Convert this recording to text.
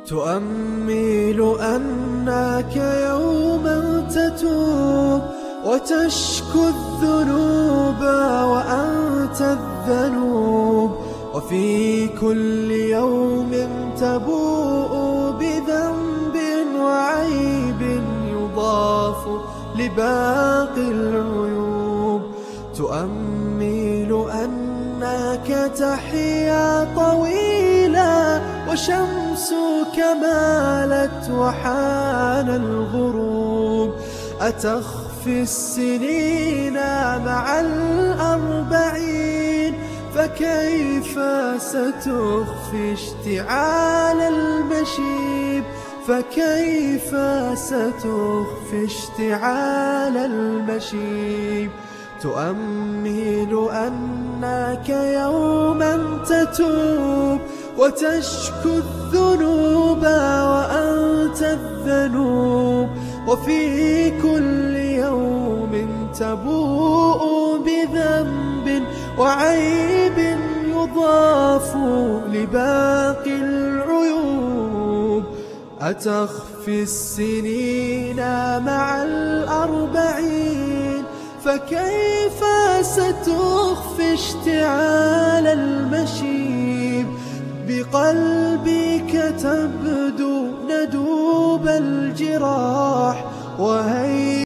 تؤمل أنك يوما تتوب وتشكو الذنوب وأنت الذنوب، وفي كل يوم تبوء بذنب وعيب يضاف لباقي العيوب. تؤمل أنك تحيا طويلا وشمسك مالت وحان الغروب. أتخفي السنين مع 40، فكيف ستخفي اشتعال المشيب؟ فكيف ستخفي اشتعال المشيب؟ تؤمل أنك يوما تتوب وتشكو الذنوب وأنت الذنوب، وفي كل يوم تبوء بذنب وعيب يضاف لباقي العيوب. أتخفي السنين مع 40، فكيف ستخفي اشتعال المشيب؟ بقلبك تبدو ندوب الجراح وهي